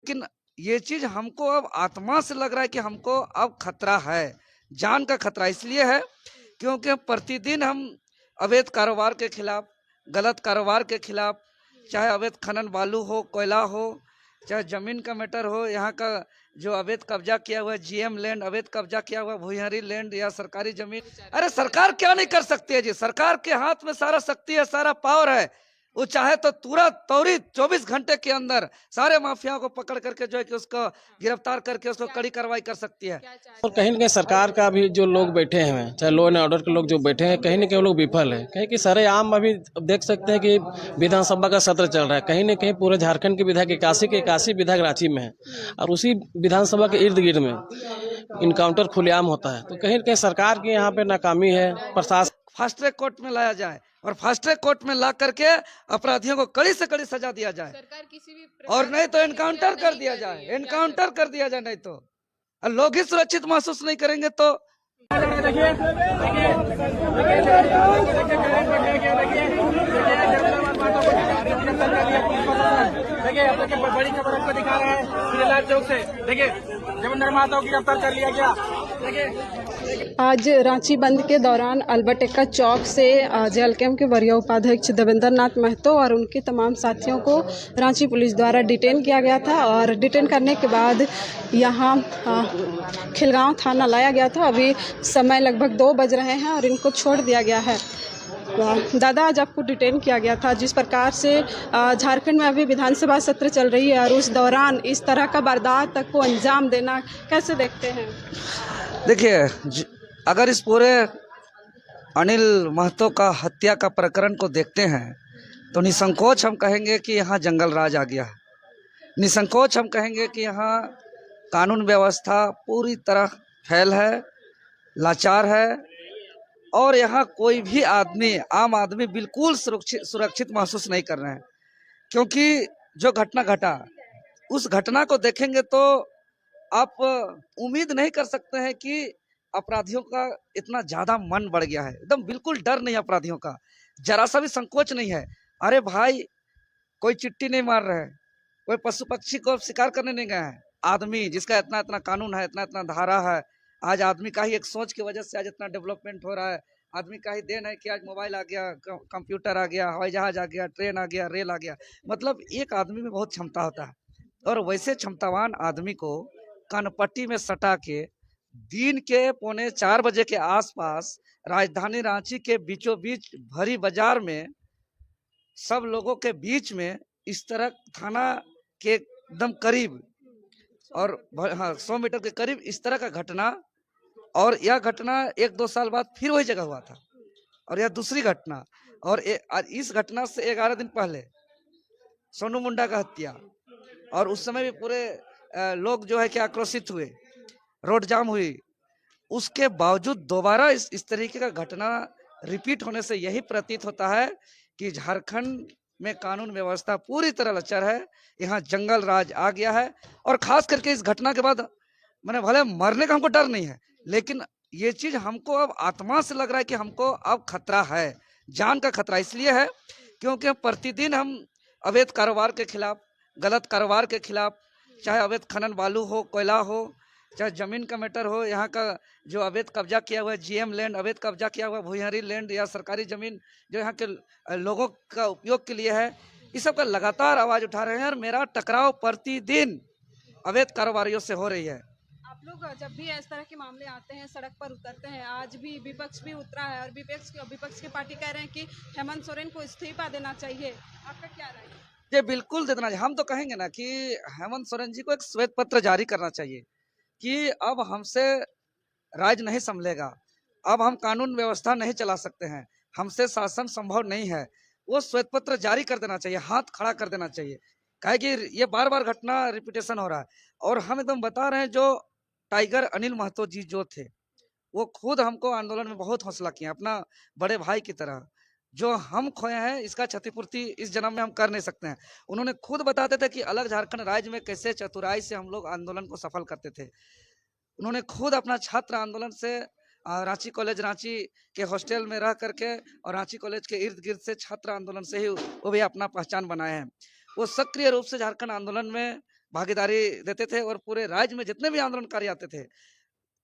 लेकिन ये चीज हमको अब आत्मा से लग रहा है कि हमको अब खतरा है, जान का खतरा इसलिए है क्योंकि प्रतिदिन हम अवैध कारोबार के खिलाफ, गलत कारोबार के खिलाफ, चाहे अवैध खनन बालू हो, कोयला हो, चाहे जमीन का मैटर हो, यहाँ का जो अवैध कब्जा किया हुआ जीएम लैंड, अवैध कब्जा किया हुआ भूयहरी लैंड या सरकारी जमीन, अरे सरकार क्या नहीं कर सकती है जी। सरकार के हाथ में सारा शक्ति है, सारा पावर है। वो चाहे तो तुरंत त्वरित 24 घंटे के अंदर सारे माफिया को पकड़ करके जो है कि उसको गिरफ्तार करके उसको कड़ी कार्रवाई कर सकती है। और कहीं न कहीं सरकार का भी जो लोग बैठे हैं, चाहे लॉ एंड ऑर्डर के लोग जो बैठे हैं, कहीं न कहीं वो लोग विफल है। कहीं कि सारे आम अभी देख सकते हैं कि विधानसभा का सत्र चल रहा है, कहीं न कहीं पूरे झारखंड के विधायक 81 के 81 विधायक रांची में है और उसी विधानसभा के इर्द गिर्द में इनकाउंटर खुलेआम होता है। तो कहीं न कहीं सरकार की यहाँ पे नाकामी है। प्रशासन फास्ट ट्रैक कोर्ट में लाया जाए और फास्ट ट्रैक कोर्ट में ला करके अपराधियों को कड़ी से कड़ी सजा दिया जाए, सरकार किसी भी और नहीं तो एनकाउंटर कर नहीं दिया कर जाए, रही है। एनकाउंटर कर दिया जाए, नहीं तो और लोग ही सुरक्षित महसूस नहीं करेंगे तो देखिए बड़ी खबर आपको दिखा रहे हैं श्रीलाल चौक से। देखिए जब निर्माताओं की गिरफ्तार कर लिया गया। देखिए आज रांची बंद के दौरान अल्बर्ट एक्का चौक से जेएलकेएम के वरीय उपाध्यक्ष देवेंद्र नाथ महतो और उनके तमाम साथियों को रांची पुलिस द्वारा डिटेन किया गया था और डिटेन करने के बाद यहाँ खिलगांव थाना लाया गया था। अभी समय लगभग 2 बज रहे हैं और इनको छोड़ दिया गया है। दादा, आज आपको डिटेन किया गया था, जिस प्रकार से झारखंड में अभी विधानसभा सत्र चल रही है और उस दौरान इस तरह का वारदात तक को अंजाम देना कैसे देखते हैं? देखिए, अगर इस पूरे अनिल महतो का हत्या का प्रकरण को देखते हैं तो निसंकोच हम कहेंगे कि यहाँ जंगल राज आ गया है। निसंकोच हम कहेंगे कि यहाँ कानून व्यवस्था पूरी तरह फैल है, लाचार है और यहाँ कोई भी आदमी, आम आदमी बिल्कुल सुरक्षित महसूस नहीं कर रहे हैं। क्योंकि जो घटना घटा, उस घटना को देखेंगे तो आप उम्मीद नहीं कर सकते हैं कि अपराधियों का इतना ज्यादा मन बढ़ गया है। एकदम बिल्कुल डर नहीं अपराधियों का, जरा सा भी संकोच नहीं है। अरे भाई, कोई चिट्ठी नहीं मार रहे हैं, कोई पशु पक्षी को शिकार करने नहीं गए हैं। आदमी जिसका इतना इतना कानून है, इतना इतना धारा है, आज आदमी का ही एक सोच की वजह से आज इतना डेवलपमेंट हो रहा है। आदमी का ही देन है कि आज मोबाइल आ गया, कंप्यूटर आ गया, हवाई जहाज आ गया, ट्रेन आ गया, रेल आ गया। मतलब एक आदमी में बहुत क्षमता होता है और वैसे क्षमतावान आदमी को कनपट्टी में सटा के दिन के 3:45 बजे के आसपास राजधानी रांची के बीचों बीच भरी बाजार में सब लोगों के बीच में इस तरह थाना के एकदम करीब और हाँ 100 मीटर के करीब इस तरह का घटना, और यह घटना 1-2 साल बाद फिर वही जगह हुआ था और यह दूसरी घटना। और इस घटना से 11 दिन पहले सोनू मुंडा का हत्या, और उस समय भी पूरे लोग जो है कि आक्रोशित हुए, रोड जाम हुई। उसके बावजूद दोबारा इस तरीके का घटना रिपीट होने से यही प्रतीत होता है कि झारखंड में कानून व्यवस्था पूरी तरह लचर है, यहाँ जंगल राज आ गया है। और खास करके इस घटना के बाद मैंने भले मरने का हमको डर नहीं है, लेकिन ये चीज हमको अब आत्मा से लग रहा है कि हमको अब खतरा है, जान का खतरा इसलिए है क्योंकि प्रतिदिन हम अवैध कारोबार के खिलाफ, गलत कारोबार के खिलाफ, चाहे अवैध खनन बालू हो, कोयला हो, चाहे जमीन का मैटर हो, यहाँ का जो अवैध कब्जा किया हुआ जीएम लैंड, अवैध कब्जा किया हुआ भूयहरी लैंड या सरकारी जमीन जो यहाँ के लोगों का उपयोग के लिए है, इस सब का लगातार आवाज उठा रहे हैं। और मेरा टकराव प्रतिदिन अवैध कारोबारियों से हो रही है। आप लोग जब भी इस तरह के मामले आते हैं, सड़क पर उतरते हैं, आज भी विपक्ष भी उतरा है और विपक्ष की पार्टी कह रहे हैं कि हेमंत सोरेन को इस्तीफा देना चाहिए, आपका क्या राय है? ये बिल्कुल दे देना चाहिए। हम तो कहेंगे ना कि हेमंत सोरेन जी को एक श्वेत पत्र जारी करना चाहिए कि अब हमसे राज नहीं संभलेगा, अब हम कानून व्यवस्था नहीं चला सकते हैं, हमसे शासन संभव नहीं है। वो श्वेत पत्र जारी कर देना चाहिए, हाथ खड़ा कर देना चाहिए। काहे कि ये बार बार घटना रिपीटेशन हो रहा है। और हम एकदम बता रहे हैं, जो टाइगर अनिल महतो जी जो थे, वो खुद हमको आंदोलन में बहुत हौसला किए, अपना बड़े भाई की तरह। जो हम खोए हैं इसका क्षतिपूर्ति इस जन्म में हम कर नहीं सकते हैं। उन्होंने खुद बताते थे कि अलग झारखंड राज्य में कैसे चतुराई से हम लोग आंदोलन को सफल करते थे। उन्होंने खुद अपना छात्र आंदोलन से रांची कॉलेज रांची के हॉस्टल में रह करके और रांची कॉलेज के इर्द गिर्द से छात्र आंदोलन से ही वो भी अपना पहचान बनाए हैं। वो सक्रिय रूप से झारखंड आंदोलन में भागीदारी देते थे और पूरे राज्य में जितने भी आंदोलनकारी आते थे,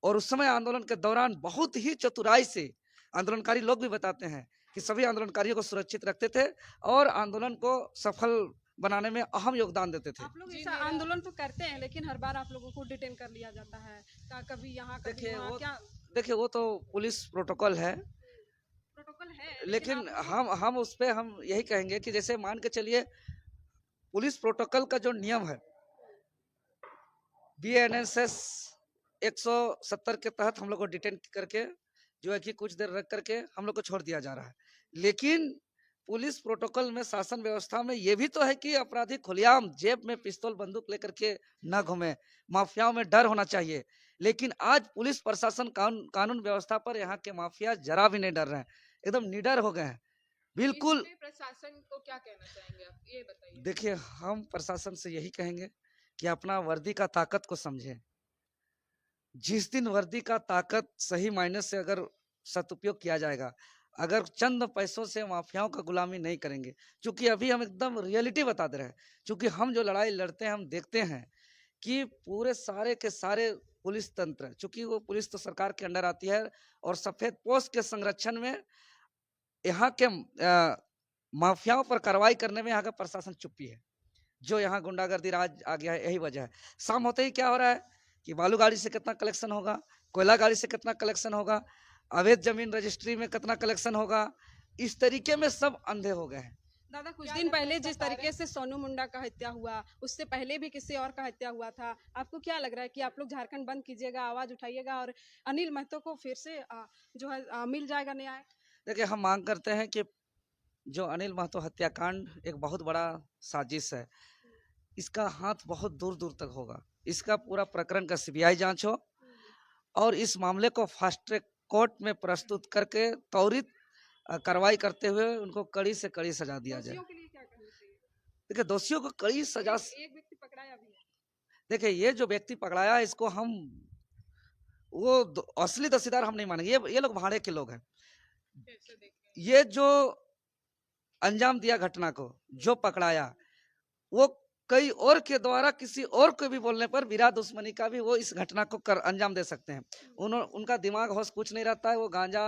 और उस समय आंदोलन के दौरान बहुत ही चतुराई से आंदोलनकारी लोग भी बताते हैं कि सभी आंदोलनकारियों को सुरक्षित रखते थे और आंदोलन को सफल बनाने में अहम योगदान देते थे। आप लोग ऐसा आंदोलन तो करते हैं, लेकिन हर बार आप लोगों को डिटेन कर लिया जाता है, कभी यहाँ कभी देखिए वहाँ, वो क्या देखिए वो तो पुलिस प्रोटोकॉल है, प्रोटोकॉल है? लेकिन हम उस पे हम यही कहेंगे कि जैसे मान के चलिए पुलिस प्रोटोकॉल का जो नियम है BNSS 170 के तहत हम लोग को डिटेन करके जो है कि कुछ देर रख करके हम लोग को छोड़ दिया जा रहा है, लेकिन पुलिस प्रोटोकॉल में शासन व्यवस्था में ये भी तो है कि अपराधी खुलेआम जेब में पिस्तौल बंदूक लेकर के न घूमे, माफियाओं में डर होना चाहिए। लेकिन आज पुलिस प्रशासन कानून व्यवस्था पर यहाँ के माफिया जरा भी नहीं डर रहे हैं, एकदम निडर हो गए हैं बिल्कुल। प्रशासन को क्या कहना चाहेंगे आप, ये बताइए। देखिए हम प्रशासन से यही कहेंगे कि अपना वर्दी का ताकत को समझें। जिस दिन वर्दी का ताकत सही मायने से अगर सदुपयोग किया जाएगा, अगर चंद पैसों से माफियाओं का गुलामी नहीं करेंगे, क्योंकि अभी हम एकदम रियलिटी बता दे रहे हैं, क्योंकि हम जो लड़ाई लड़ते हैं हम देखते हैं कि पूरे सारे के सारे पुलिस तंत्र, चूंकि वो पुलिस तो सरकार के अंडर आती है और सफेद पोस्ट के संरक्षण में यहाँ के माफियाओं पर कार्रवाई करने में यहाँ का प्रशासन चुप्पी है। जो यहाँ गुंडागर्दी राज आ गया है, यही वजह है। शाम होते ही क्या हो रहा है कि बालू गाड़ी से कितना कलेक्शन होगा, कोयला गाड़ी से कितना कलेक्शन होगा, अवैध जमीन रजिस्ट्री में कितना कलेक्शन होगा, इस तरीके में सब अंधे हो गए हैं। दादा, कुछ दिन पहले जिस तरीके से सोनू मुंडा का हत्या हुआ, उससे पहले भी किसी और का हत्या हुआ था, आपको क्या लग रहा है कि आप लोग झारखंड बंद कीजिएगा, आवाज उठाइएगा और अनिल महतो को फिर से जो है मिल जाएगा न्याय? देखिए हम मांग करते हैं कि जो अनिल महतो हत्याकांड एक बहुत बड़ा साजिश है, इसका हाथ बहुत दूर दूर तक होगा। इसका पूरा प्रकरण का CBI जांच हो और इस मामले को फास्ट ट्रैक कोर्ट में प्रस्तुत करके त्वरित कार्रवाई करते हुए उनको कड़ी से कड़ी सजा दिया जाए। दोषियों के लिए क्या कहना चाहिए? देखिए दोषियों को कड़ी सजा। एक व्यक्ति पकड़ाया भी है। देखिए ये जो व्यक्ति पकड़ाया है, इसको हम वो असली दोषीदार हम नहीं मानेंगे, ये लोग भाड़े के लोग हैं। ये जो अंजाम दिया घटना को, जो पकड़ाया, वो कई और के द्वारा किसी और को भी बोलने पर बिना दुश्मनी का भी वो इस घटना को अंजाम दे सकते हैं। उनका दिमाग होश कुछ नहीं रहता है, वो गांजा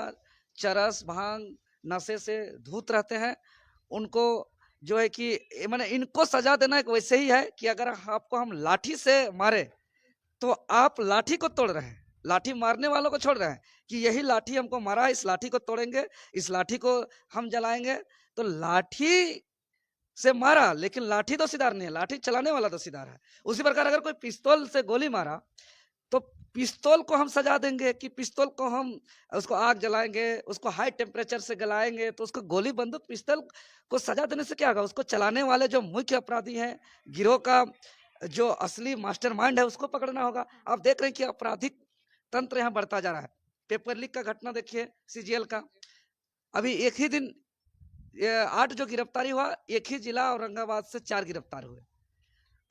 चरस भांग नशे से धूत रहते हैं। उनको जो है कि मैंने इनको सजा देना एक वैसे ही है कि अगर आपको हम लाठी से मारे तो आप लाठी को तोड़ रहे हैं, लाठी मारने वालों को छोड़ रहे हैं कि यही लाठी हमको मारा है, इस लाठी को तोड़ेंगे, इस लाठी को हम जलाएंगे। तो लाठी से मारा, लेकिन लाठी दोषीदार नहीं है, लाठी चलाने वाला दोषीदार है। उसी प्रकार अगर कोई पिस्तौल से गोली मारा तो पिस्तौल को हम सजा देंगे कि पिस्तौल को हम उसको आग जलाएंगे, उसको हाई टेम्परेचर से गलाएंगे, तो उसको गोली बंदूक पिस्तौल को सजा देने से क्या होगा? उसको चलाने वाले जो मुख्य अपराधी हैं, गिरोह का जो असली मास्टरमाइंड है, उसको पकड़ना होगा। आप देख रहे हैं कि आपराधिक तंत्र यहाँ बढ़ता जा रहा है। पेपर लीक का घटना देखिए, CGL का, अभी एक ही दिन 8 जो गिरफ्तारी हुआ, एक ही जिला औरंगाबाद से 4 गिरफ्तार हुए।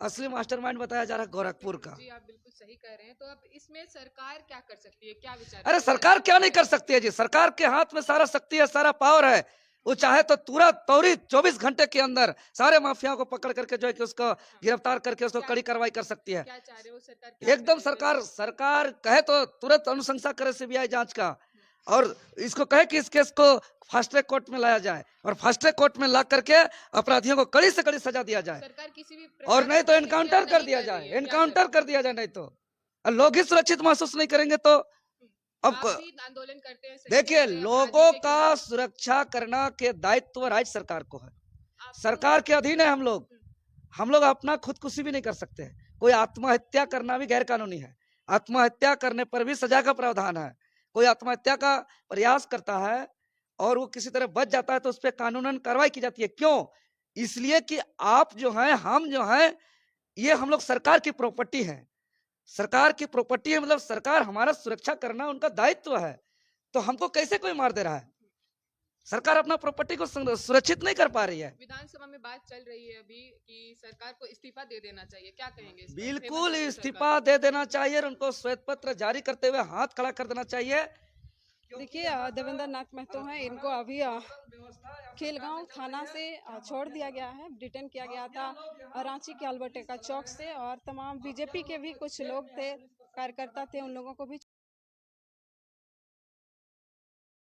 असली मास्टरमाइंड बताया जा रहा है गोरखपुर का। जी आप बिल्कुल सही कह रहे हैं। तो अब इसमें सरकार क्या कर सकती है, क्या विचार? अरे सरकार क्या नहीं कर सकती है जी, सरकार के हाथ में सारा शक्ति है, सारा पावर है। वो चाहे तो त्वरित 24 घंटे के अंदर सारे माफिया को पकड़ करके जो है कि उसको गिरफ्तार करके उसको कड़ी कार्रवाई कर सकती है। क्या चाह रहे हो सरकार? एकदम सरकार कहे तो तुरंत अनुशंसा करे CBI जांच का, और इसको कहे कि इस केस को फास्ट ट्रैक कोर्ट में लाया जाए और फास्ट ट्रैक कोर्ट में ला करके अपराधियों को कड़ी से कड़ी सजा दिया जाए, सरकार किसी भी और नहीं तो एनकाउंटर कर दिया जाए, एनकाउंटर कर दिया जाए। नहीं तो लोग ही सुरक्षित महसूस नहीं करेंगे तो अब आंदोलन करते हैं। देखिए लोगों का सुरक्षा करना के दायित्व राज्य सरकार को है, सरकार के अधीन है हम लोग अपना खुदकुशी भी नहीं कर सकते। कोई आत्महत्या करना भी गैर कानूनी है, आत्महत्या करने पर भी सजा का प्रावधान है। कोई आत्महत्या का प्रयास करता है और वो किसी तरह बच जाता है तो उस पर कानूनन कार्रवाई की जाती है। क्यों? इसलिए कि आप जो हैं, हम जो हैं, ये हम लोग सरकार की प्रॉपर्टी है, सरकार की प्रॉपर्टी है, मतलब सरकार हमारा सुरक्षा करना उनका दायित्व है। तो हमको कैसे कोई मार दे रहा है? सरकार अपना प्रॉपर्टी को सुरक्षित नहीं कर पा रही है। विधानसभा में बात चल रही है अभी कि सरकार को इस्तीफा दे देना चाहिए, क्या कहेंगे इस पर? बिल्कुल इस्तीफा दे देना चाहिए और उनको श्वेत पत्र जारी करते हुए हाथ खड़ा कर देना चाहिए देखिए देवेंद्र नाथ महतो हैं, इनको अभी खेलगांव थाना से छोड़ दिया गया है, डिटेन किया गया था रांची के अल्बर्ट एक्का चौक से, और तमाम बीजेपी के भी कुछ लोग थे, कार्यकर्ता थे, उन लोगों को भी